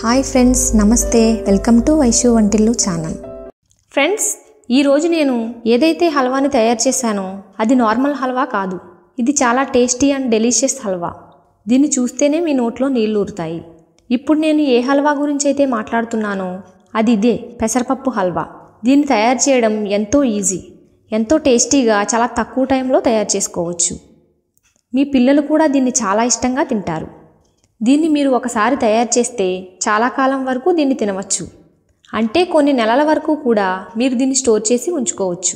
Hi friends, నమస్తే. Welcome to Vaishu Vantillu channel. Friends, ఈరోజు నేను ఏదైతే హల్వాని తయారు చేశానో అది నార్మల్ హల్వా కాదు. ఇది చాలా టేస్టీ అండ్ డెలిషియస్ హల్వా. దీన్ని చూస్తేనే మీ నోట్లో నీళ్లు ఊరుతాయి. ఇప్పుడు నేను ఏ హల్వా గురించి అయితే మాట్లాడుతున్నానో అది ఇదే పెసరపప్పు హల్వా. దీన్ని తయారు చేయడం ఎంతో ఈజీ, ఎంతో టేస్టీగా చాలా తక్కువ టైంలో తయారు చేసుకోవచ్చు. మీ పిల్లలు కూడా దీన్ని చాలా ఇష్టంగా తింటారు. దీన్ని మీరు ఒకసారి తయారు చేస్తే చాలా కాలం వరకు దీన్ని తినవచ్చు. అంటే కొన్ని నెలల వరకు కూడా మీరు దీన్ని స్టోర్ చేసి ఉంచుకోవచ్చు.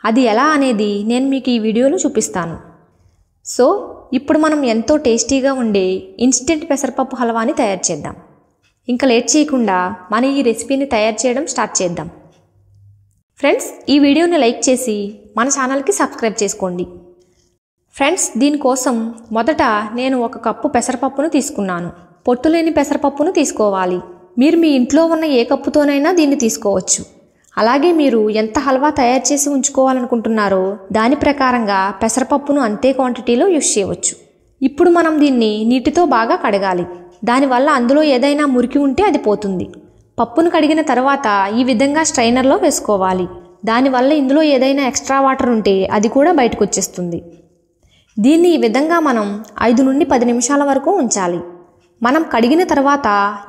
అది ఎలా అనేది నేను మీకు ఈ వీడియోలో చూపిస్తాను. సో ఇప్పుడు మనం ఎంతో టేస్టీగా ఉండే ఇన్స్టెంట్ పెసరపప్పు హల్వాని తయారు చేద్దాం. ఇంకా లేట్ చేయకుండా మన ఈ రెసిపీని తయారు చేయడం స్టార్ట్ చేద్దాం. ఫ్రెండ్స్, ఈ వీడియోని లైక్ చేసి మన ఛానల్కి సబ్స్క్రైబ్ చేసుకోండి. ఫ్రెండ్స్, దీనికోసం మొదట నేను 1 కప్పు పెసరపప్పును తీసుకున్నాను. పొట్టులేని పెసరపప్పును తీసుకోవాలి. మీరు మీ ఇంట్లో ఉన్న ఏ కప్పుతోనైనా దీన్ని తీసుకోవచ్చు. అలాగే మీరు ఎంత హల్వా తయారు చేసి ఉంచుకోవాలనుకుంటున్నారో దాని ప్రకారంగా పెసరపప్పును అంతే క్వాంటిటీలో యూస్ చేయవచ్చు. ఇప్పుడు మనం దీన్ని నీటితో బాగా కడగాలి. దానివల్ల అందులో ఏదైనా మురికి ఉంటే అది పోతుంది. పప్పును కడిగిన తర్వాత ఈ విధంగా స్ట్రైనర్లో వేసుకోవాలి. దానివల్ల ఇందులో ఏదైనా ఎక్స్ట్రా వాటర్ ఉంటే అది కూడా బయటకు వచ్చేస్తుంది. దీన్ని ఈ విధంగా మనం 5 నుండి 10 నిమిషాల వరకు ఉంచాలి. మనం కడిగిన తర్వాత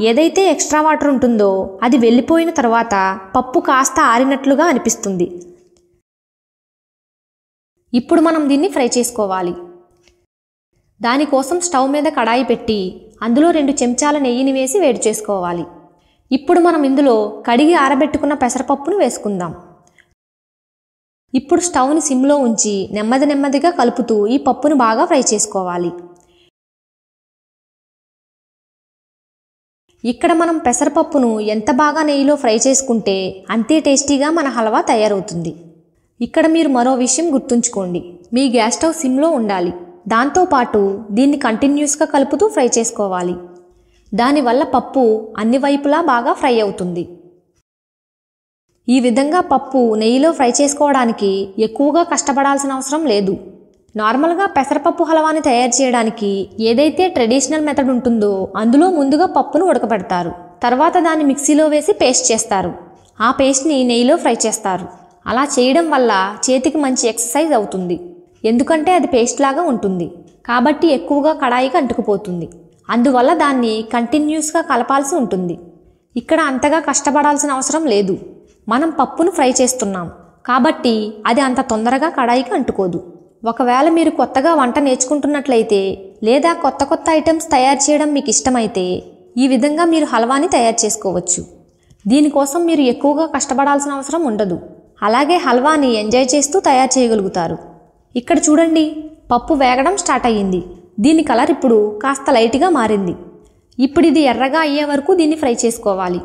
ఏదైతే ఎక్స్ట్రా వాటర్ ఉంటుందో అది వెళ్ళిపోయిన తర్వాత పప్పు కాస్త ఆరినట్లుగా అనిపిస్తుంది. ఇప్పుడు మనం దీన్ని ఫ్రై చేసుకోవాలి. దానికోసం స్టవ్ మీద కడాయి పెట్టి అందులో 2 చెంచాల నెయ్యిని వేసి వేడి చేసుకోవాలి. ఇప్పుడు మనం ఇందులో కడిగి ఆరబెట్టుకున్న పెసరపప్పును వేసుకుందాం. ఇప్పుడు స్టవ్ని సిమ్లో ఉంచి నెమ్మదిగా కలుపుతూ ఈ పప్పును బాగా ఫ్రై చేసుకోవాలి. ఇక్కడ మనం పెసరపప్పును ఎంత బాగా నెయ్యిలో ఫ్రై చేసుకుంటే అంతే టేస్టీగా మన హల్వా తయారవుతుంది. ఇక్కడ మీరు మరో విషయం గుర్తుంచుకోండి, మీ గ్యాస్ స్టవ్ సిమ్లో ఉండాలి. దాంతోపాటు దీన్ని కంటిన్యూస్గా కలుపుతూ ఫ్రై చేసుకోవాలి. దానివల్ల పప్పు అన్ని వైపులా బాగా ఫ్రై అవుతుంది. ఈ విధంగా పప్పు నెయ్యిలో ఫ్రై చేసుకోవడానికి ఎక్కువగా కష్టపడాల్సిన అవసరం లేదు. నార్మల్గా పెసరపప్పు హల్వాని తయారు చేయడానికి ఏదైతే ట్రెడిషనల్ మెథడ్ ఉంటుందో అందులో ముందుగా పప్పును ఉడకబెడతారు. తర్వాత దాన్ని మిక్సీలో వేసి పేస్ట్ చేస్తారు. ఆ పేస్ట్ని నెయ్యిలో ఫ్రై చేస్తారు. అలా చేయడం వల్ల చేతికి మంచి ఎక్సర్సైజ్ అవుతుంది. ఎందుకంటే అది పేస్ట్ లాగా ఉంటుంది కాబట్టి ఎక్కువగా కడాయికి అంటుకుపోతుంది. అందువల్ల దాన్ని కంటిన్యూస్గా కలపాల్సి ఉంటుంది. ఇక్కడ అంతగా కష్టపడాల్సిన అవసరం లేదు. మనం పప్పును ఫ్రై చేస్తున్నాం కాబట్టి అది అంత తొందరగా కడాయికి అంటుకోదు. ఒకవేళ మీరు కొత్తగా వంట నేర్చుకుంటున్నట్లయితే లేదా కొత్త ఐటమ్స్ తయారు చేయడం మీకు ఇష్టమైతే ఈ విధంగా మీరు హల్వాని తయారు చేసుకోవచ్చు. దీనికోసం మీరు ఎక్కువగా కష్టపడాల్సిన అవసరం ఉండదు. అలాగే హల్వాని ఎంజాయ్ చేస్తూ తయారు చేయగలుగుతారు. ఇక్కడ చూడండి, పప్పు వేగడం స్టార్ట్ అయ్యింది. దీని కలర్ ఇప్పుడు కాస్త లైట్గా మారింది. ఇప్పుడు ఇది ఎర్రగా అయ్యే వరకు దీన్ని ఫ్రై చేసుకోవాలి.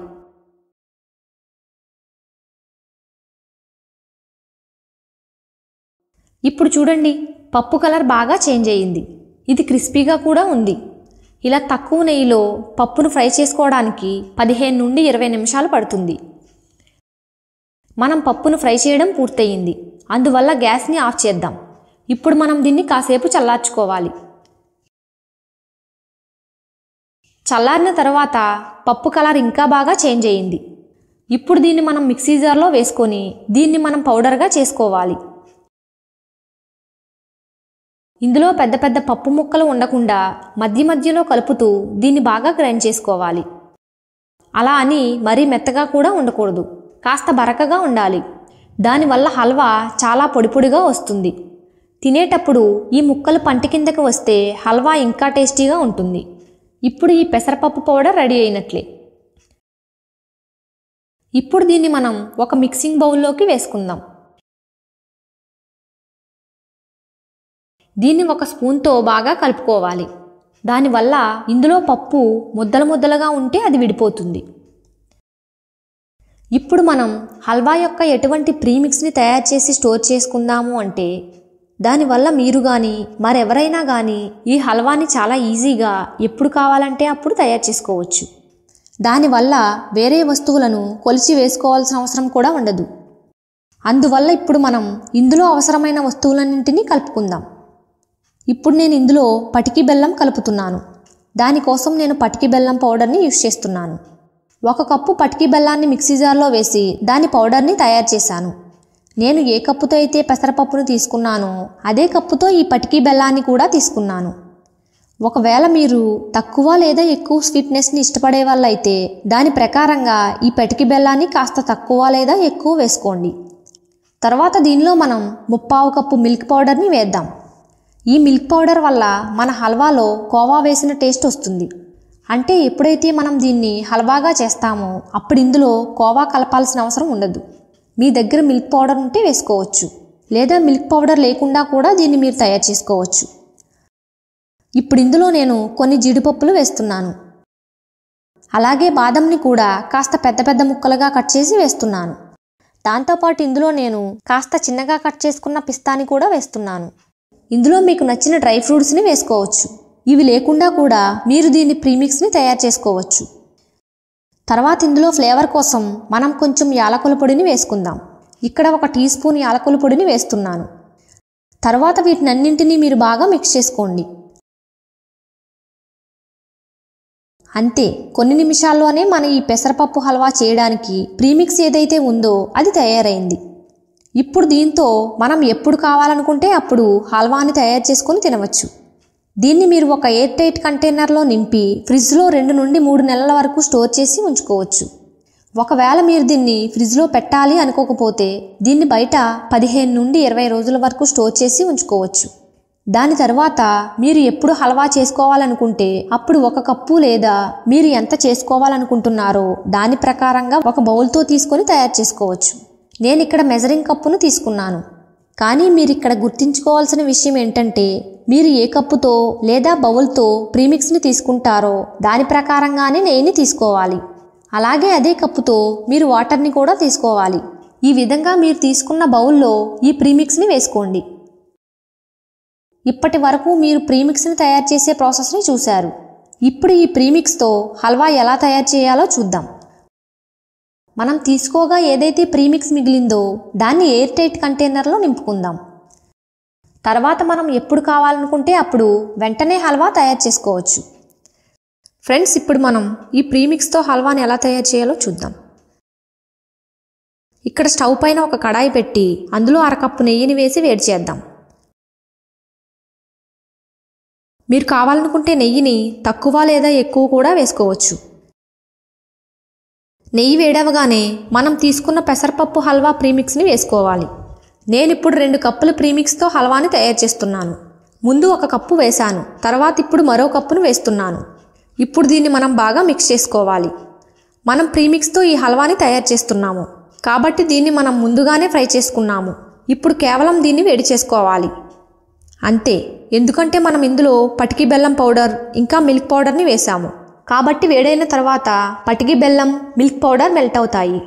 ఇప్పుడు చూడండి, పప్పు కలర్ బాగా చేంజ్ అయ్యింది. ఇది క్రిస్పీగా కూడా ఉంది. ఇలా తక్కువ నెయ్యిలో పప్పును ఫ్రై చేసుకోవడానికి 15 నుండి 20 నిమిషాలు పడుతుంది. మనం పప్పును ఫ్రై చేయడం పూర్తయింది. అందువల్ల గ్యాస్ని ఆఫ్ చేద్దాం. ఇప్పుడు మనం దీన్ని కాసేపు చల్లార్చుకోవాలి. చల్లారిన తర్వాత పప్పు కలర్ ఇంకా బాగా చేంజ్ అయ్యింది. ఇప్పుడు దీన్ని మనం మిక్సీ జార్లో వేసుకొని దీన్ని మనం పౌడర్గా చేసుకోవాలి. ఇందులో పెద్ద పప్పు ముక్కలు ఉండకుండా మధ్యలో కలుపుతూ దీన్ని బాగా గ్రైండ్ చేసుకోవాలి. అలా అని మరీ మెత్తగా కూడా ఉండకూడదు, కాస్త బరకగా ఉండాలి. దానివల్ల హల్వా చాలా పొడిగా వస్తుంది. తినేటప్పుడు ఈ ముక్కలు పంటి కిందకి వస్తే హల్వా ఇంకా టేస్టీగా ఉంటుంది. ఇప్పుడు ఈ పెసరపప్పు పౌడర్ రెడీ అయినట్లే. ఇప్పుడు దీన్ని మనం ఒక మిక్సింగ్ బౌల్లోకి వేసుకుందాం. దీన్ని ఒక స్పూన్తో బాగా కలుపుకోవాలి. దానివల్ల ఇందులో పప్పు ముద్దలుగా ఉంటే అది విడిపోతుంది. ఇప్పుడు మనం హల్వా యొక్క ఎటువంటి ప్రీమిక్స్ని తయారు చేసి స్టోర్ చేసుకుందాము అంటే దానివల్ల మీరు కానీ మరెవరైనా కానీ ఈ హల్వాని చాలా ఈజీగా ఎప్పుడు కావాలంటే అప్పుడు తయారు చేసుకోవచ్చు. దానివల్ల వేరే వస్తువులను కొలిచి వేసుకోవాల్సిన అవసరం కూడా ఉండదు. అందువల్ల ఇప్పుడు మనం ఇందులో అవసరమైన వస్తువులన్నింటినీ కలుపుకుందాం. ఇప్పుడు నేను ఇందులో పటికి బెల్లం కలుపుతున్నాను. దానికోసం నేను పటికి బెల్లం పౌడర్ని యూస్ చేస్తున్నాను. 1 కప్పు పటికి బెల్లాన్ని మిక్సీ జార్లో వేసి దాని పౌడర్ని తయారు చేశాను. నేను ఏ కప్పుతో అయితే పెసరపప్పును తీసుకున్నానో అదే కప్పుతో ఈ పటికి బెల్లాన్ని కూడా తీసుకున్నాను. ఒకవేళ మీరు తక్కువ లేదా ఎక్కువ స్వీట్నెస్ని ఇష్టపడే వాళ్ళైతే దాని ప్రకారంగా ఈ పటికి బెల్లాన్ని కాస్త తక్కువ లేదా ఎక్కువ వేసుకోండి. తర్వాత దీనిలో మనం 3/4 కప్పు మిల్క్ పౌడర్ని వేద్దాం. ఈ మిల్క్ పౌడర్ వల్ల మన హల్వాలో కోవా వేసిన టేస్ట్ వస్తుంది. అంటే ఎప్పుడైతే మనం దీన్ని హల్వాగా చేస్తామో అప్పుడు ఇందులో కోవా కలపాల్సిన అవసరం ఉండదు. మీ దగ్గర మిల్క్ పౌడర్ ఉంటే వేసుకోవచ్చు, లేదా మిల్క్ పౌడర్ లేకుండా కూడా దీన్ని మీరు తయారు చేసుకోవచ్చు. ఇప్పుడు ఇందులో నేను కొన్ని జీడిపప్పులు వేస్తున్నాను. అలాగే బాదంని కూడా కాస్త పెద్ద పెద్ద ముక్కలుగా కట్ చేసి వేస్తున్నాను. దాంతోపాటు ఇందులో నేను కాస్త చిన్నగా కట్ చేసుకున్న పిస్తాని కూడా వేస్తున్నాను. ఇందులో మీకు నచ్చిన డ్రై ఫ్రూట్స్ని వేసుకోవచ్చు. ఇవి లేకుండా కూడా మీరు దీన్ని ప్రీమిక్స్ని తయారు చేసుకోవచ్చు. తర్వాత ఇందులో ఫ్లేవర్ కోసం మనం కొంచెం యాలకుల పొడిని వేసుకుందాం. ఇక్కడ 1 టీ స్పూన్ యాలకుల పొడిని వేస్తున్నాను. తర్వాత వీటినన్నింటినీ మీరు బాగా మిక్స్ చేసుకోండి. అంతే, కొన్ని నిమిషాల్లోనే మన ఈ పెసరపప్పు హల్వా చేయడానికి ప్రీమిక్స్ ఏదైతే ఉందో అది తయారైంది. ఇప్పుడు దీంతో మనం ఎప్పుడు కావాలనుకుంటే అప్పుడు హల్వాని తయారు చేసుకొని తినవచ్చు. దీన్ని మీరు ఒక ఎయిర్ టైట్ కంటైనర్లో నింపి ఫ్రిడ్జ్లో 2 నుండి 3 నెలల వరకు స్టోర్ చేసి ఉంచుకోవచ్చు. ఒకవేళ మీరు దీన్ని ఫ్రిడ్జ్లో పెట్టాలి అనుకోకపోతే దీన్ని బయట 15 నుండి 20 రోజుల వరకు స్టోర్ చేసి ఉంచుకోవచ్చు. దాని తర్వాత మీరు ఎప్పుడు హల్వా చేసుకోవాలనుకుంటే అప్పుడు 1 కప్పు లేదా మీరు ఎంత చేసుకోవాలనుకుంటున్నారో దాని ప్రకారంగా ఒక బౌల్తో తీసుకొని తయారు చేసుకోవచ్చు. నేను ఇక్కడ మెజరింగ్ కప్పును తీసుకున్నాను. కానీ మీరు ఇక్కడ గుర్తుంచుకోవాల్సిన విషయం ఏంటంటే మీరు ఏ కప్పుతో లేదా బౌల్తో ప్రీమిక్స్ని తీసుకుంటారో దాని ప్రకారంగానే నెయ్యిని తీసుకోవాలి. అలాగే అదే కప్పుతో మీరు వాటర్ని కూడా తీసుకోవాలి. ఈ విధంగా మీరు తీసుకున్న బౌల్లో ఈ ప్రీమిక్స్ని వేసుకోండి. ఇప్పటి వరకు మీరు ప్రీమిక్స్ని తయారు చేసే ప్రాసెస్ని చూశారు. ఇప్పుడు ఈ ప్రీమిక్స్తో హల్వా ఎలా తయారు చేయాలో చూద్దాం. మనం తీసుకోగా ఏదైతే ప్రీమిక్స్ మిగిలిందో దాన్ని ఎయిర్ టైట్ కంటైనర్లో నింపుకుందాం. తర్వాత మనం ఎప్పుడు కావాలనుకుంటే అప్పుడు వెంటనే హల్వా తయారు చేసుకోవచ్చు. ఫ్రెండ్స్, ఇప్పుడు మనం ఈ ప్రీమిక్స్తో హల్వాని ఎలా తయారు చేయాలో చూద్దాం. ఇక్కడ స్టవ్ పైన ఒక కడాయి పెట్టి అందులో 1/2 కప్పు నెయ్యిని వేసి వేడి చేద్దాం. మీరు కావాలనుకుంటే నెయ్యిని తక్కువ లేదా ఎక్కువ కూడా వేసుకోవచ్చు. నెయ్యి వేడవగానే మనం తీసుకున్న పెసరపప్పు హల్వా ప్రీమిక్స్ని వేసుకోవాలి. నేను ఇప్పుడు 2 కప్పుల ప్రీమిక్స్తో హల్వాని తయారు చేస్తున్నాను. ముందు 1 కప్పు వేశాను, తర్వాత ఇప్పుడు మరో కప్పును వేస్తున్నాను. ఇప్పుడు దీన్ని మనం బాగా మిక్స్ చేసుకోవాలి. మనం ప్రీమిక్స్తో ఈ హల్వాని తయారు చేస్తున్నాము కాబట్టి దీన్ని మనం ముందుగానే ఫ్రై చేసుకున్నాము. ఇప్పుడు కేవలం దీన్ని వేడి చేసుకోవాలి అంతే. ఎందుకంటే మనం ఇందులో పటికి బెల్లం పౌడర్ ఇంకా మిల్క్ పౌడర్ని వేసాము కాబట్టి వేడైన తర్వాత పటికి బెల్లం, మిల్క్ పౌడర్ మెల్ట్ అవుతాయి.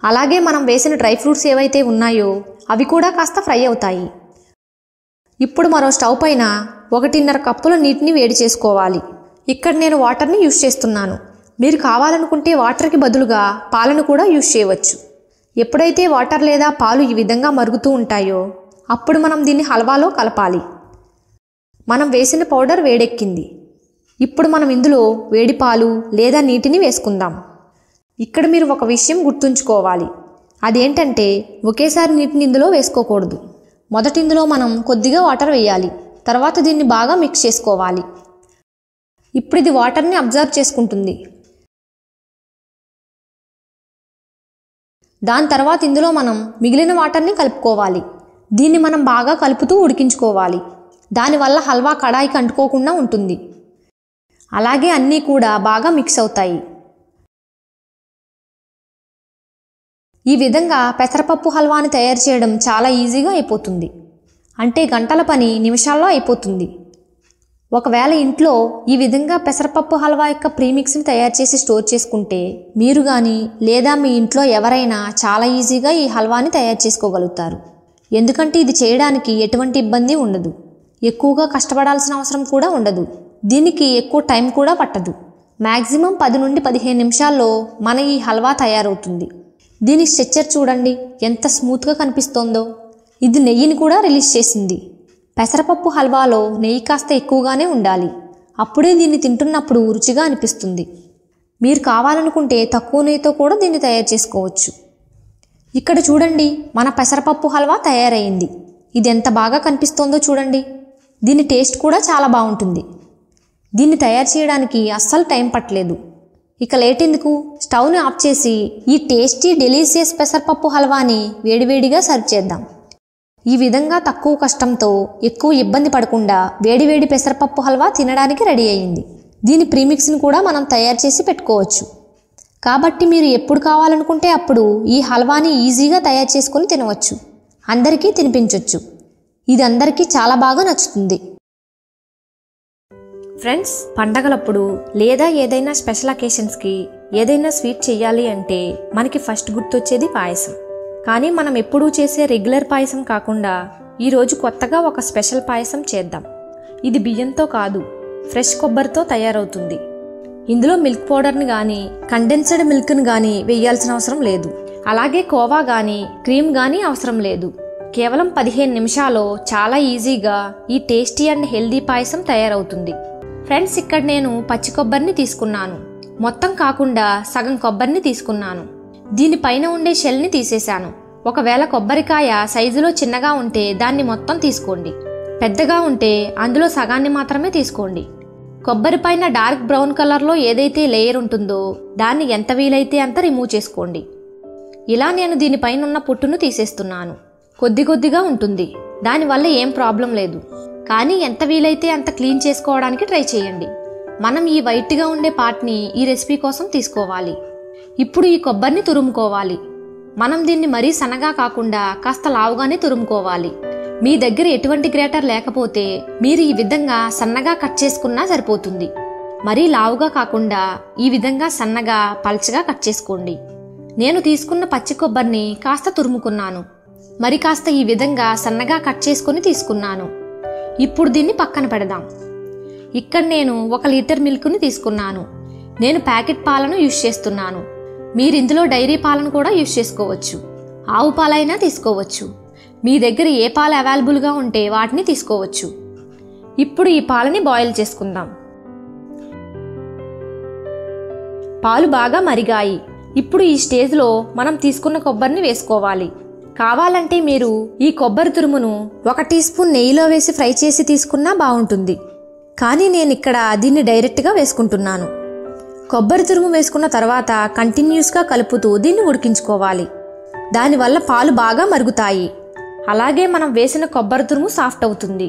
అలాగే మనం వేసిన డ్రై ఫ్రూట్స్ ఏవైతే ఉన్నాయో అవి కూడా కాస్త ఫ్రై అవుతాయి. ఇప్పుడు మరో స్టవ్ పైన 1.5 కప్పుల నీటిని వేడి చేసుకోవాలి. ఇక్కడ నేను వాటర్ని యూస్ చేస్తున్నాను. మీరు కావాలనుకుంటే వాటర్కి బదులుగా పాలను కూడా యూస్ చేయవచ్చు. ఎప్పుడైతే వాటర్ లేదా పాలు ఈ విధంగా మరుగుతూ ఉంటాయో అప్పుడు మనం దీన్ని హల్వాలో కలపాలి. మనం వేసిన పౌడర్ వేడెక్కింది. ఇప్పుడు మనం ఇందులో వేడి పాలు లేదా నీటిని వేసుకుందాం. ఇక్కడ మీరు ఒక విషయం గుర్తుంచుకోవాలి. అదేంటంటే ఒకేసారి నీటిని ఇందులో వేసుకోకూడదు. మొదట ఇందులో మనం కొద్దిగా వాటర్ వేయాలి. తర్వాత దీన్ని బాగా మిక్స్ చేసుకోవాలి. ఇప్పుడు ఇది వాటర్ని అబ్జర్వ్ చేసుకుంటుంది. దాని తర్వాత ఇందులో మనం మిగిలిన వాటర్ని కలుపుకోవాలి. దీన్ని మనం బాగా కలుపుతూ ఉడికించుకోవాలి. దానివల్ల హల్వా కడాయికి అంటుకోకుండా ఉంటుంది. అలాగే అన్నీ కూడా బాగా మిక్స్ అవుతాయి. ఈ విధంగా పెసరపప్పు హల్వాని తయారు చేయడం చాలా ఈజీగా అయిపోతుంది. అంటే గంటల పని నిమిషాల్లో అయిపోతుంది. ఒకవేళ ఇంట్లో ఈ విధంగా పెసరపప్పు హల్వా యొక్క ప్రీమిక్స్ని తయారు చేసి స్టోర్ చేసుకుంటే మీరు కానీ లేదా మీ ఇంట్లో ఎవరైనా చాలా ఈజీగా ఈ హల్వాని తయారు చేసుకోగలుగుతారు. ఎందుకంటే ఇది చేయడానికి ఎటువంటి ఇబ్బంది ఉండదు. ఎక్కువగా కష్టపడాల్సిన అవసరం కూడా ఉండదు. దీనికి ఎక్కువ టైం కూడా పట్టదు. మ్యాక్సిమం 10 నుండి 15 నిమిషాల్లో మన ఈ హల్వా తయారవుతుంది. దీని స్ట్రక్చర్ చూడండి ఎంత స్మూత్గా కనిపిస్తోందో. ఇది నెయ్యిని కూడా రిలీజ్ చేసింది. పెసరపప్పు హల్వాలో నెయ్యి కాస్త ఎక్కువగానే ఉండాలి. అప్పుడే దీన్ని తింటున్నప్పుడు రుచిగా అనిపిస్తుంది. మీరు కావాలనుకుంటే తక్కువ నెయ్యితో కూడా దీన్ని తయారు చేసుకోవచ్చు. ఇక్కడ చూడండి, మన పెసరపప్పు హల్వా తయారైంది. ఇది ఎంత బాగా కనిపిస్తోందో చూడండి. దీని టేస్ట్ కూడా చాలా బాగుంటుంది. దీన్ని తయారు చేయడానికి అస్సలు టైం పట్టలేదు. ఇక లేట్ ఎందుకు, స్టవ్ని ఆఫ్ చేసి ఈ టేస్టీ డెలీషియస్ పెసరపప్పు హల్వాని వేడివేడిగా సర్వ్ చేద్దాం. ఈ విధంగా తక్కువ కష్టంతో ఎక్కువ ఇబ్బంది పడకుండా వేడివేడి పెసరపప్పు హల్వా తినడానికి రెడీ అయ్యింది. దీని ప్రీమిక్స్ని కూడా మనం తయారు చేసి పెట్టుకోవచ్చు. కాబట్టి మీరు ఎప్పుడు కావాలనుకుంటే అప్పుడు ఈ హల్వాని ఈజీగా తయారు చేసుకొని తినవచ్చు. అందరికీ తినిపించవచ్చు. ఇది అందరికీ చాలా బాగా నచ్చుతుంది. ఫ్రెండ్స్, పండగలప్పుడు లేదా ఏదైనా స్పెషల్ అకేషన్స్కి ఏదైనా స్వీట్ చేయాలి అంటే మనకి ఫస్ట్ గుర్తొచ్చేది పాయసం. కానీ మనం ఎప్పుడూ చేసే రెగ్యులర్ పాయసం కాకుండా ఈరోజు కొత్తగా ఒక స్పెషల్ పాయసం చేద్దాం. ఇది బియ్యంతో కాదు, ఫ్రెష్ కొబ్బరితో తయారవుతుంది. ఇందులో మిల్క్ పౌడర్ని కానీ కండెన్స్డ్ మిల్క్ని కానీ వేయాల్సిన అవసరం లేదు. అలాగే కోవా కానీ క్రీమ్ కానీ అవసరం లేదు. కేవలం 15 నిమిషాల్లో చాలా ఈజీగా ఈ టేస్టీ అండ్ హెల్దీ పాయసం తయారవుతుంది. ఫ్రెండ్స్, ఇక్కడ నేను పచ్చి కొబ్బరిని తీసుకున్నాను. మొత్తం కాకుండా సగం కొబ్బరిని తీసుకున్నాను. దీనిపైన ఉండే షెల్ని తీసేశాను. ఒకవేళ కొబ్బరికాయ సైజులో చిన్నగా ఉంటే దాన్ని మొత్తం తీసుకోండి. పెద్దగా ఉంటే అందులో సగాన్ని మాత్రమే తీసుకోండి. కొబ్బరి పైన డార్క్ బ్రౌన్ కలర్లో ఏదైతే లేయర్ ఉంటుందో దాన్ని ఎంత వీలైతే అంత రిమూవ్ చేసుకోండి. ఇలా నేను దీనిపైన ఉన్న పుట్టును తీసేస్తున్నాను. కొద్ది కొద్దిగా ఉంటుంది, దానివల్ల ఏం ప్రాబ్లం లేదు. కానీ ఎంత వీలైతే అంత క్లీన్ చేసుకోవడానికి ట్రై చేయండి. మనం ఈ వైట్గా ఉండే పార్ట్ని ఈ రెసిపీ కోసం తీసుకోవాలి. ఇప్పుడు ఈ కొబ్బరిని తురుముకోవాలి. మనం దీన్ని మరీ సన్నగా కాకుండా కాస్త లావుగానే తురుముకోవాలి. మీ దగ్గర ఎటువంటి గ్రేటర్ లేకపోతే మీరు ఈ విధంగా సన్నగా కట్ చేసుకున్నా సరిపోతుంది. మరీ లావుగా కాకుండా ఈ విధంగా సన్నగా పల్చగా కట్ చేసుకోండి. నేను తీసుకున్న పచ్చి కొబ్బరిని కాస్త తురుముకున్నాను. మరి కాస్త ఈ విధంగా సన్నగా కట్ చేసుకుని తీసుకున్నాను. ఇప్పుడు దీన్ని పక్కన పెడదాం. ఇక్కడ నేను 1 లీటర్ మిల్క్ని తీసుకున్నాను. నేను ప్యాకెట్ పాలను యూజ్ చేస్తున్నాను. మీరు ఇందులో డైరీ పాలను కూడా యూజ్ చేసుకోవచ్చు. ఆవు పాలైనా తీసుకోవచ్చు. మీ దగ్గర ఏ పాలు అవైలబుల్గా ఉంటే వాటిని తీసుకోవచ్చు. ఇప్పుడు ఈ పాలని బాయిల్ చేసుకుందాం. పాలు బాగా మరిగాయి. ఇప్పుడు ఈ స్టేజ్లో మనం తీసుకున్న కొబ్బరిని వేసుకోవాలి. కావాలంటే మీరు ఈ కొబ్బరి తురుమును 1 టీ స్పూన్ నెయ్యిలో వేసి ఫ్రై చేసి తీసుకున్నా బాగుంటుంది. కానీ నేను ఇక్కడ దీన్ని డైరెక్ట్గా వేసుకుంటున్నాను. కొబ్బరి తురుము వేసుకున్న తర్వాత కంటిన్యూస్గా కలుపుతూ దీన్ని ఉడికించుకోవాలి. దానివల్ల పాలు బాగా మరుగుతాయి. అలాగే మనం వేసిన కొబ్బరి తురుము సాఫ్ట్ అవుతుంది.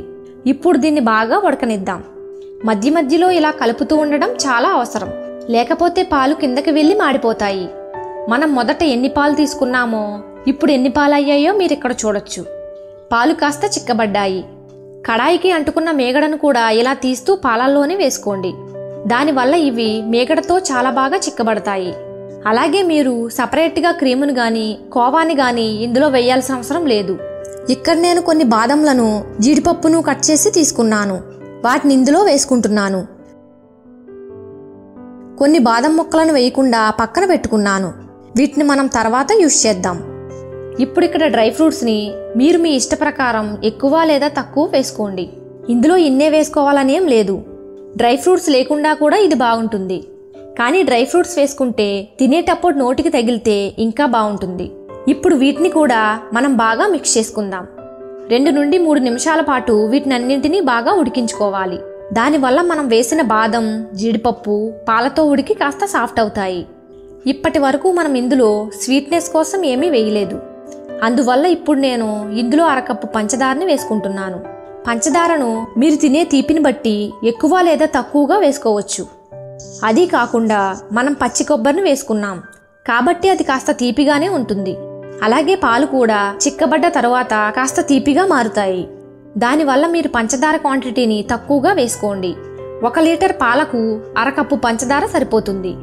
ఇప్పుడు దీన్ని బాగా ఉడకనిద్దాం. మధ్య మధ్యలో ఇలా కలుపుతూ ఉండడం చాలా అవసరం. లేకపోతే పాలు కిందకి వెళ్ళి మాడిపోతాయి. మనం మొదట ఎన్ని పాలు తీసుకున్నామో ఇప్పుడు ఎన్ని పాలు అయ్యాయో మీరు ఇక్కడ చూడొచ్చు. పాలు కాస్త చిక్కబడ్డాయి. కడాయికి అంటుకున్న మేగడను కూడా ఇలా తీస్తూ పాలల్లోనే వేసుకోండి. దానివల్ల ఇవి మేగడతో చాలా బాగా చిక్కబడతాయి. అలాగే మీరు సపరేట్గా క్రీమును కానీ కోవాని కానీ ఇందులో వేయాల్సిన అవసరం లేదు. ఇక్కడ నేను కొన్ని బాదంలను జీడిపప్పును కట్ చేసి తీసుకున్నాను. వాటిని ఇందులో వేసుకుంటున్నాను. కొన్ని బాదం ముక్కలను వేయకుండా పక్కన పెట్టుకున్నాను. వీటిని మనం తర్వాత యూజ్ చేద్దాం. ఇప్పుడు ఇక్కడ డ్రై ఫ్రూట్స్ని మీరు మీ ఇష్ట ప్రకారం ఎక్కువ లేదా తక్కువ వేసుకోండి. ఇందులో ఇన్నే వేసుకోవాలనేం లేదు. డ్రై ఫ్రూట్స్ లేకుండా కూడా ఇది బాగుంటుంది. కానీ డ్రై ఫ్రూట్స్ వేసుకుంటే తినేటప్పుడు నోటికి తగిలితే ఇంకా బాగుంటుంది. ఇప్పుడు వీటిని కూడా మనం బాగా మిక్స్ చేసుకుందాం. 2 నుండి 3 నిమిషాల పాటు వీటినన్నింటినీ బాగా ఉడికించుకోవాలి. దానివల్ల మనం వేసిన బాదం జీడిపప్పు పాలతో ఉడికి కాస్త సాఫ్ట్ అవుతాయి. ఇప్పటి వరకు మనం ఇందులో స్వీట్నెస్ కోసం ఏమీ వేయలేదు. అందువల్ల ఇప్పుడు నేను ఇందులో 1 కప్పు పంచదారని వేసుకుంటున్నాను. పంచదారను మీరు తినే తీపిని బట్టి ఎక్కువ లేదా తక్కువగా వేసుకోవచ్చు. అది కాకుండా మనం పచ్చి కొబ్బరిని వేసుకున్నాం కాబట్టి అది కాస్త తీపిగానే ఉంటుంది. అలాగే పాలు కూడా చిక్కబడ్డ తరువాత కాస్త తీపిగా మారుతాయి. దానివల్ల మీరు పంచదార క్వాంటిటీని తక్కువగా వేసుకోండి. 1 లీటర్ పాలకు 1 కప్పు పంచదార సరిపోతుంది.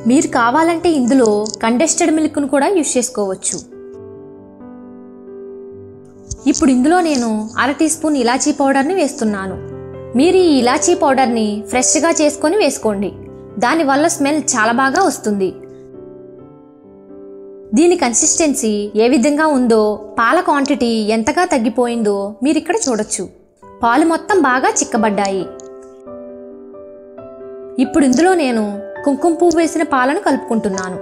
మీరు కావాలంటే ఇందులో కండెన్స్డ్ మిల్క్ను కూడా యూజ్ చేసుకోవచ్చు. ఇప్పుడు ఇందులో నేను 1/2 టీ స్పూన్ ఇలాచీ పౌడర్ని వేస్తున్నాను. మీరు ఈ ఇలాచీ పౌడర్ని ఫ్రెష్గా చేసుకొని వేసుకోండి. దానివల్ల స్మెల్ చాలా బాగా వస్తుంది. దీని కన్సిస్టెన్సీ ఏ విధంగా ఉందో, పాల క్వాంటిటీ ఎంతగా తగ్గిపోయిందో మీరు ఇక్కడ చూడొచ్చు. పాలు మొత్తం బాగా చిక్కబడ్డాయి. ఇప్పుడు ఇందులో నేను కుంకుమ పువ్వు వేసిన పాలను కలుపుకుంటున్నాను.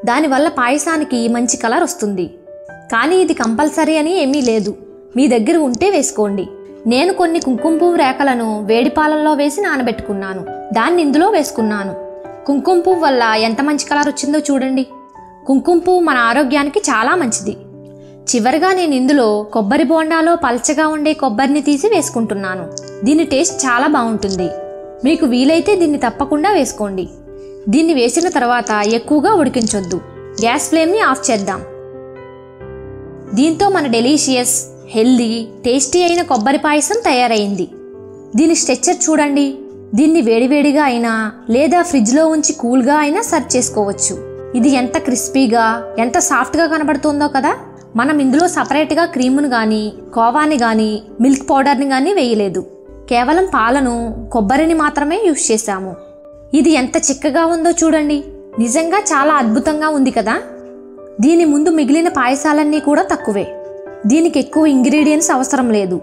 దానివల్ల పాయసానికి మంచి కలర్ వస్తుంది. కానీ ఇది కంపల్సరీ అని ఏమీ లేదు, మీ దగ్గర ఉంటే వేసుకోండి. నేను కొన్ని కుంకుమ పువ్వు రేకలను వేడి పాలల్లో వేసి నానబెట్టుకున్నాను, దాన్ని ఇందులో వేసుకున్నాను. కుంకుమ పువ్వు వల్ల ఎంత మంచి కలర్ వచ్చిందో చూడండి. కుంకుమ పువ్వు మన ఆరోగ్యానికి చాలా మంచిది. చివరిగా నేను ఇందులో కొబ్బరి బోండాలో పల్చగా ఉండే కొబ్బరిని తీసి వేసుకుంటున్నాను. దీని టేస్ట్ చాలా బాగుంటుంది. మీకు వీలైతే దీన్ని తప్పకుండా వేసుకోండి. దీన్ని వేసిన తర్వాత ఎక్కువగా ఉడికించొద్దు. గ్యాస్ ఫ్లేమ్ని ఆఫ్ చేద్దాం. దీంతో మన డెలీషియస్, హెల్దీ, టేస్టీ అయిన కొబ్బరి పాయసం తయారైంది. దీని స్ట్రక్చర్ చూడండి. దీన్ని వేడివేడిగా అయినా లేదా ఫ్రిడ్జ్లో ఉంచి కూల్గా అయినా సర్వ్ చేసుకోవచ్చు. ఇది ఎంత క్రిస్పీగా, ఎంత సాఫ్ట్గా కనబడుతుందో కదా. మనం ఇందులో సపరేట్గా క్రీమును కానీ, కోవాని కానీ, మిల్క్ పౌడర్ని కానీ వేయలేదు. కేవలం పాలను, కొబ్బరిని మాత్రమే యూజ్ చేశాము. ఇది ఎంత చిక్కగా ఉందో చూడండి. నిజంగా చాలా అద్భుతంగా ఉంది కదా. దీని ముందు మిగిలిన పాయసాలన్నీ కూడా తక్కువే. దీనికి ఎక్కువ ఇంగ్రీడియంట్స్ అవసరం లేదు.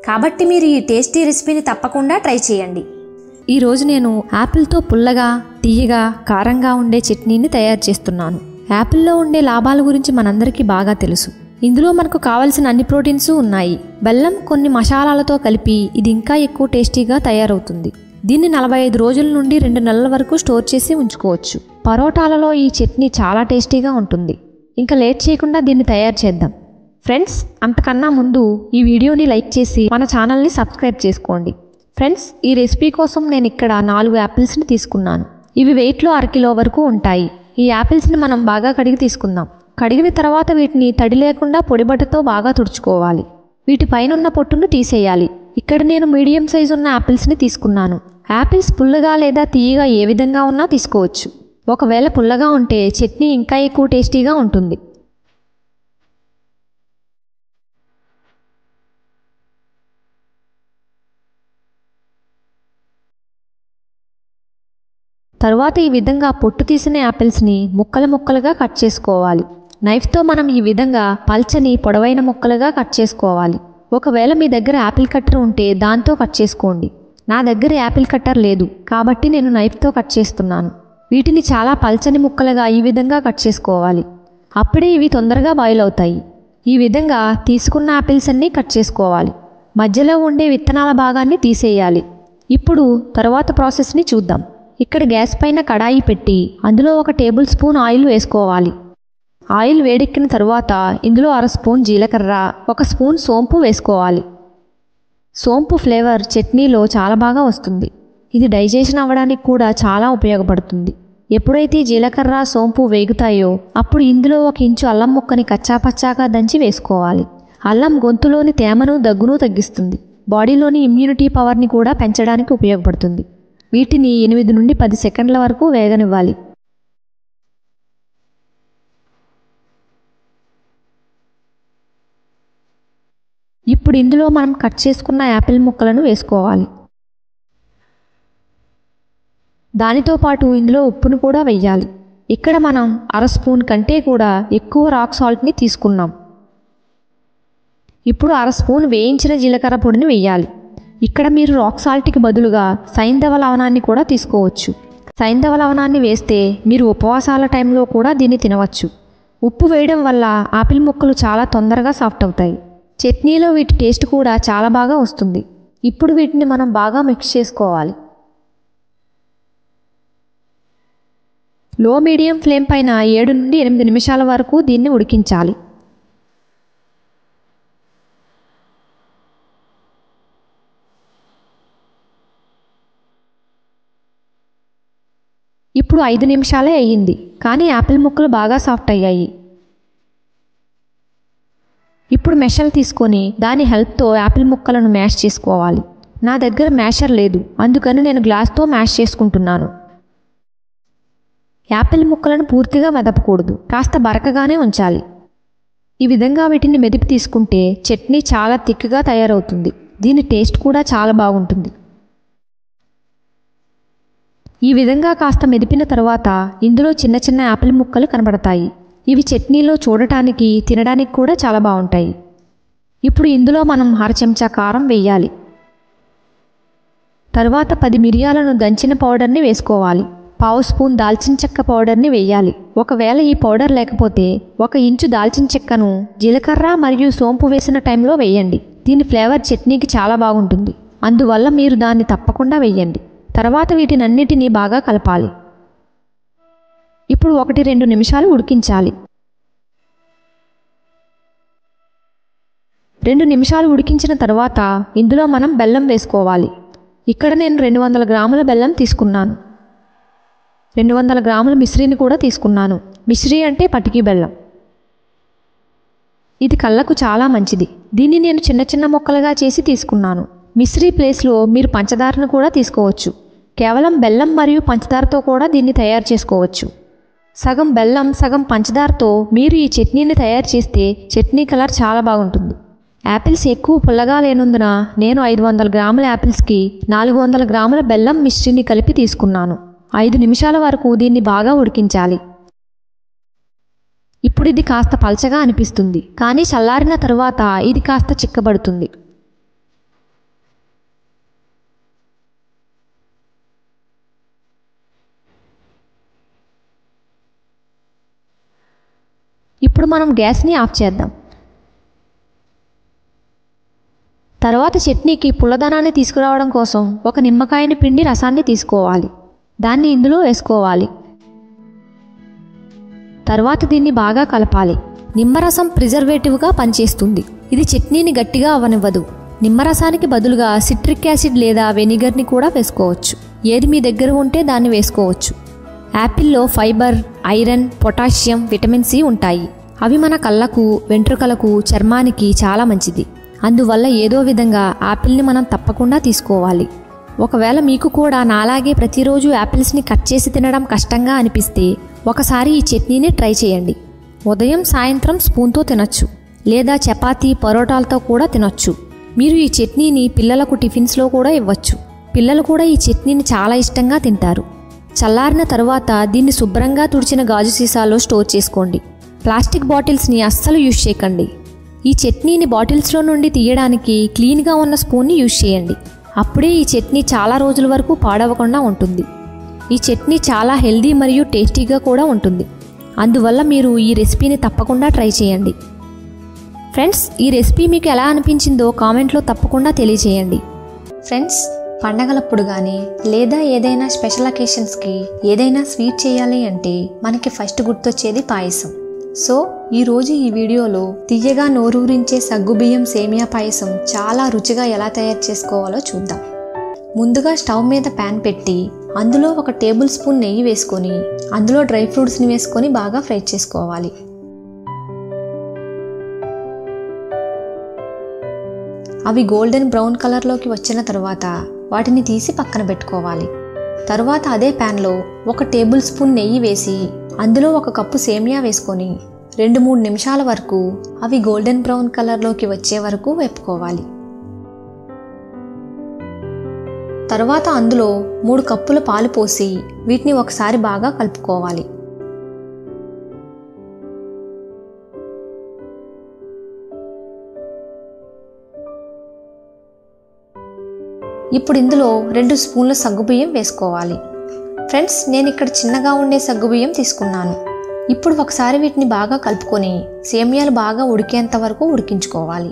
కాబట్టి మీరు ఈ టేస్టీ రెసిపీని తప్పకుండా ట్రై చేయండి. ఈరోజు నేను యాపిల్తో పుల్లగా, తీయగా, కారంగా ఉండే చట్నీని తయారు చేస్తున్నాను. యాపిల్లో ఉండే లాభాల గురించి మనందరికీ బాగా తెలుసు. ఇందులో మనకు కావలసిన అన్ని ప్రోటీన్స్ ఉన్నాయి. బెల్లం కొన్ని మసాలాలతో కలిపి ఇది ఇంకా ఎక్కువ టేస్టీగా తయారవుతుంది. దీన్ని 45 రోజుల నుండి 2 నెలల వరకు స్టోర్ చేసి ఉంచుకోవచ్చు. పరోటాలలో ఈ చట్నీ చాలా టేస్టీగా ఉంటుంది. ఇంకా లేట్ చేయకుండా దీన్ని తయారు చేద్దాం. ఫ్రెండ్స్, అంతకన్నా ముందు ఈ వీడియోని లైక్ చేసి మన ఛానల్ని సబ్స్క్రైబ్ చేసుకోండి. ఫ్రెండ్స్, ఈ రెసిపీ కోసం నేను ఇక్కడ 4 యాపిల్స్ని తీసుకున్నాను. ఇవి వెయిట్లో 1 కిలో వరకు ఉంటాయి. ఈ యాపిల్స్ని మనం బాగా కడిగి తీసుకుందాం. కడిగిన తర్వాత వీటిని తడి లేకుండా పొడిబట్టతో బాగా తుడుచుకోవాలి. వీటి పైన పొట్టును తీసేయాలి. ఇక్కడ నేను మీడియం సైజు ఉన్న యాపిల్స్ని తీసుకున్నాను. యాపిల్స్ పుల్లగా లేదా తీయగా ఏ విధంగా ఉన్నా తీసుకోవచ్చు. ఒకవేళ పుల్లగా ఉంటే చట్నీ ఇంకా ఎక్కువ టేస్టీగా ఉంటుంది. తరువాత ఈ విధంగా పొట్టు తీసిన యాపిల్స్ని ముక్కలు ముక్కలుగా కట్ చేసుకోవాలి. నైఫ్తో మనం ఈ విధంగా పల్చని పొడవైన ముక్కలుగా కట్ చేసుకోవాలి. ఒకవేళ మీ దగ్గర యాపిల్ కట్టర్ ఉంటే దాంతో కట్ చేసుకోండి. నా దగ్గర యాపిల్ కట్టర్ లేదు కాబట్టి నేను నైఫ్తో కట్ చేస్తున్నాను. వీటిని చాలా పల్చని ముక్కలుగా ఈ విధంగా కట్ చేసుకోవాలి. అప్పుడే ఇవి తొందరగా బాయిల్ అవుతాయి. ఈ విధంగా తీసుకున్న యాపిల్స్ అన్నీ కట్ చేసుకోవాలి. మధ్యలో ఉండే విత్తనాల భాగాన్ని తీసేయాలి. ఇప్పుడు తరువాత ప్రాసెస్ని చూద్దాం. ఇక్కడ గ్యాస్ పైన కడాయి పెట్టి అందులో 1 టేబుల్ స్పూన్ ఆయిల్ వేసుకోవాలి. ఆయిల్ వేడెక్కిన తరువాత ఇందులో 1/2 స్పూన్ జీలకర్ర, 1 స్పూన్ సోంపు వేసుకోవాలి. సోంపు ఫ్లేవర్ చట్నీలో చాలా బాగా వస్తుంది. ఇది డైజెషన్ అవ్వడానికి కూడా చాలా ఉపయోగపడుతుంది. ఎప్పుడైతే జీలకర్ర, సోంపు వేగుతాయో అప్పుడు ఇందులో 1 ఇంచు అల్లం ముక్కని కచ్చాపచ్చాగా దంచి వేసుకోవాలి. అల్లం గొంతులోని తేమను, దగ్గును తగ్గిస్తుంది. బాడీలోని ఇమ్యూనిటీ పవర్ని కూడా పెంచడానికి ఉపయోగపడుతుంది. వీటిని 8 నుండి 10 సెకండ్ల వరకు వేగనివ్వాలి. ఇప్పుడు ఇందులో మనం కట్ చేసుకున్న యాపిల్ ముక్కలను వేసుకోవాలి. దానితో పాటు ఇందులో ఉప్పును కూడా వేయాలి. ఇక్కడ మనం 1/2 స్పూన్ కంటే కూడా ఎక్కువ రాక్ సాల్ట్ని తీసుకున్నాం. ఇప్పుడు 1/2 స్పూన్ వేయించిన జీలకర్ర పొడిని వేయాలి. ఇక్కడ మీరు రాక్ సాల్ట్కి బదులుగా సైంధవ లవణాన్ని కూడా తీసుకోవచ్చు. సైంధవ లవణాన్ని వేస్తే మీరు ఉపవాసాల టైంలో కూడా దీన్ని తినవచ్చు. ఉప్పు వేయడం వల్ల ఆపిల్ ముక్కలు చాలా తొందరగా సాఫ్ట్ అవుతాయి. చట్నీలో వీటి టేస్ట్ కూడా చాలా బాగా వస్తుంది. ఇప్పుడు వీటిని మనం బాగా మిక్స్ చేసుకోవాలి. లో మీడియం ఫ్లేమ్ పైన 7 నుండి 8 నిమిషాల వరకు దీన్ని ఉడికించాలి. ఇప్పుడు 5 నిమిషాలే అయ్యింది, కానీ యాపిల్ ముక్కలు బాగా సాఫ్ట్ అయ్యాయి. ఇప్పుడు మెషర్ తీసుకొని దాని హెల్ప్తో యాపిల్ ముక్కలను మ్యాష్ చేసుకోవాలి. నా దగ్గర మ్యాషర్ లేదు, అందుకని నేను గ్లాస్తో మ్యాష్ చేసుకుంటున్నాను. యాపిల్ ముక్కలను పూర్తిగా మెదపకూడదు, కాస్త బరకగానే ఉంచాలి. ఈ విధంగా వీటిని మెదిపి తీసుకుంటే చట్నీ చాలా థిక్గా తయారవుతుంది. దీని టేస్ట్ కూడా చాలా బాగుంటుంది. ఈ విధంగా కాస్త మెదిపిన తర్వాత ఇందులో చిన్న చిన్న యాపిల్ ముక్కలు కనబడతాయి. ఇవి చట్నీలో చూడటానికి, తినడానికి కూడా చాలా బాగుంటాయి. ఇప్పుడు ఇందులో మనం 1/2 చెంచా కారం వేయాలి. తర్వాత 10 మిరియాలను దంచిన పౌడర్ని వేసుకోవాలి. పావు స్పూన్ దాల్చిన చెక్క పౌడర్ని వేయాలి. ఒకవేళ ఈ పౌడర్ లేకపోతే 1 ఇంచు దాల్చిన చెక్కను జీలకర్ర మరియు సోంపు వేసిన టైంలో వేయండి. దీని ఫ్లేవర్ చట్నీకి చాలా బాగుంటుంది. అందువల్ల మీరు దాన్ని తప్పకుండా వేయండి. తర్వాత వీటినన్నిటినీ బాగా కలపాలి. ఇప్పుడు 1-2 నిమిషాలు ఉడికించాలి. 2 నిమిషాలు ఉడికించిన తర్వాత ఇందులో మనం బెల్లం వేసుకోవాలి. ఇక్కడ నేను 200 గ్రాముల బెల్లం తీసుకున్నాను. 200 గ్రాముల మిశ్రీని కూడా తీసుకున్నాను. మిశ్రీ అంటే పటికి బెల్లం. ఇది కళ్ళకు చాలా మంచిది. దీన్ని నేను చిన్న చిన్న ముక్కలుగా చేసి తీసుకున్నాను. మిశ్రీ ప్లేస్లో మీరు పంచదారను కూడా తీసుకోవచ్చు. కేవలం బెల్లం మరియు పంచదారతో కూడా దీన్ని తయారు చేసుకోవచ్చు. సగం బెల్లం సగం పంచదారతో మీరు ఈ చట్నీని తయారు చేస్తే చట్నీ కలర్ చాలా బాగుంటుంది. యాపిల్స్ ఎక్కువ పుల్లగా లేనందున నేను 500 గ్రాముల యాపిల్స్కి 400 గ్రాముల బెల్లం మిశ్రీని కలిపి తీసుకున్నాను. 5 నిమిషాల వరకు దీన్ని బాగా ఉడికించాలి. ఇప్పుడు ఇది కాస్త పల్చగా అనిపిస్తుంది, కానీ చల్లారిన తరువాత ఇది కాస్త చిక్కబడుతుంది. ఇప్పుడు మనం గ్యాస్ని ఆఫ్ చేద్దాం. తర్వాత చట్నీకి పుల్లదనాన్ని తీసుకురావడం కోసం 1 నిమ్మకాయని పిండి రసాన్ని తీసుకోవాలి. దాన్ని ఇందులో వేసుకోవాలి. తర్వాత దీన్ని బాగా కలపాలి. నిమ్మరసం ప్రిజర్వేటివ్గా పనిచేస్తుంది. ఇది చట్నీని గట్టిగా అవ్వనివ్వదు. నిమ్మరసానికి బదులుగా సిట్రిక్ యాసిడ్ లేదా వెనిగర్ని కూడా వేసుకోవచ్చు. ఏది మీ దగ్గర ఉంటే దాన్ని వేసుకోవచ్చు. యాపిల్లో fibre, iron, potassium, vitamin C ఉంటాయి. అవి మన కళ్ళకు, వెంట్రుకలకు, చర్మానికి చాలా మంచిది. అందువల్ల ఏదో విధంగా యాపిల్ని మనం తప్పకుండా తీసుకోవాలి. ఒకవేళ మీకు కూడా నాలాగే ప్రతిరోజు యాపిల్స్ని కట్ చేసి తినడం కష్టంగా అనిపిస్తే ఒకసారి ఈ చట్నీని ట్రై చేయండి. ఉదయం సాయంత్రం స్పూన్తో తినొచ్చు, లేదా చపాతీ, పరోటాలతో కూడా తినొచ్చు. మీరు ఈ చట్నీని పిల్లలకు టిఫిన్స్లో కూడా ఇవ్వచ్చు. పిల్లలు కూడా ఈ చట్నీని చాలా ఇష్టంగా తింటారు. చల్లారిన తరువాత దీన్ని శుభ్రంగా తుడిచిన గాజు సీసాలో స్టోర్ చేసుకోండి. ప్లాస్టిక్ బాటిల్స్ని అస్సలు యూజ్ చేయకండి. ఈ చట్నీని బాటిల్స్లో నుండి తీయడానికి క్లీన్గా ఉన్న స్పూన్ని యూజ్ చేయండి. అప్పుడే ఈ చట్నీ చాలా రోజుల వరకు పాడవకుండా ఉంటుంది. ఈ చట్నీ చాలా హెల్దీ మరియు టేస్టీగా కూడా ఉంటుంది. అందువల్ల మీరు ఈ రెసిపీని తప్పకుండా ట్రై చేయండి. ఫ్రెండ్స్, ఈ రెసిపీ మీకు ఎలా అనిపించిందో కామెంట్లో తప్పకుండా తెలియజేయండి. ఫ్రెండ్స్, పండగలప్పుడు కానీ లేదా ఏదైనా స్పెషల్ అకేషన్స్కి ఏదైనా స్వీట్ చేయాలి అంటే మనకి ఫస్ట్ గుర్తొచ్చేది పాయసం. సో ఈరోజు ఈ వీడియోలో తియ్యగా నోరూరించే సగ్గుబియ్యం సేమియా పాయసం చాలా రుచిగా ఎలా తయారు చేసుకోవాలో చూద్దాం. ముందుగా స్టవ్ మీద ప్యాన్ పెట్టి అందులో 1 టేబుల్ స్పూన్ నెయ్యి వేసుకొని అందులో డ్రై ఫ్రూట్స్ని వేసుకొని బాగా ఫ్రై చేసుకోవాలి. అవి గోల్డెన్ బ్రౌన్ కలర్లోకి వచ్చిన తర్వాత వాటిని తీసి పక్కన పెట్టుకోవాలి. తర్వాత అదే ప్యాన్లో 1 టేబుల్ స్పూన్ నెయ్యి వేసి అందులో 1 కప్పు సేమియా వేసుకొని 2-3 నిమిషాల వరకు అవి గోల్డెన్ బ్రౌన్ కలర్లోకి వచ్చే వరకు వేపుకోవాలి. తర్వాత అందులో 3 కప్పుల పాలు పోసి వీటిని ఒకసారి బాగా కలుపుకోవాలి. ఇప్పుడు ఇందులో 2 స్పూన్ల సగ్గుబియ్యం వేసుకోవాలి. ఫ్రెండ్స్, నేను ఇక్కడ చిన్నగా ఉండే సగ్గుబియ్యం తీసుకున్నాను. ఇప్పుడు ఒకసారి వీటిని బాగా కలుపుకొని సేమియాలు బాగా ఉడికేంత వరకు ఉడికించుకోవాలి.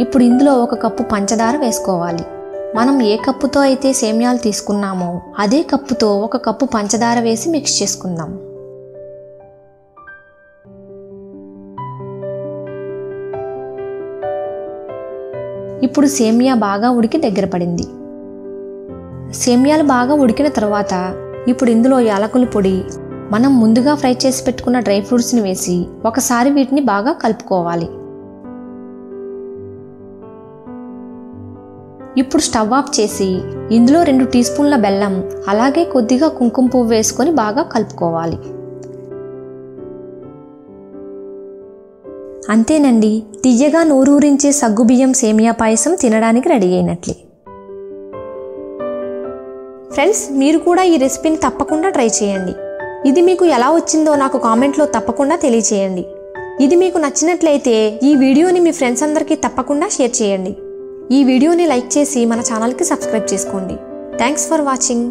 ఇప్పుడు ఇందులో 1 కప్పు పంచదార వేసుకోవాలి. మనం ఏ కప్పుతో అయితే సేమియాలు తీసుకున్నామో అదే కప్పుతో 1 కప్పు పంచదార వేసి మిక్స్ చేసుకుందాం. ఇప్పుడు సేమియా బాగా ఉడికి దగ్గర పడింది. సేమియాలు బాగా ఉడికిన తర్వాత ఇప్పుడు ఇందులో యాలకుల పొడి, మనం ముందుగా ఫ్రై చేసి పెట్టుకున్న డ్రై ఫ్రూట్స్ని వేసి ఒకసారి వీటిని బాగా కలుపుకోవాలి. ఇప్పుడు స్టవ్ ఆఫ్ చేసి ఇందులో 2 టీ స్పూన్ల బెల్లం అలాగే కొద్దిగా కుంకుమ పువ్వు వేసుకొని బాగా కలుపుకోవాలి. అంతేనండి, తియ్యగా నోరూరించే సగ్గుబియ్యం సేమియా పాయసం తినడానికి రెడీ అయినట్లే. ఫ్రెండ్స్, మీరు కూడా ఈ రెసిపీని తప్పకుండా ట్రై చేయండి. ఇది మీకు ఎలా వచ్చిందో నాకు కామెంట్లో తప్పకుండా తెలియచేయండి. ఇది మీకు నచ్చినట్లయితే ఈ వీడియోని మీ ఫ్రెండ్స్ అందరికీ తప్పకుండా షేర్ చేయండి. ఈ వీడియోని లైక్ చేసి మన ఛానల్కి సబ్స్క్రైబ్ చేసుకోండి. Thanks for watching.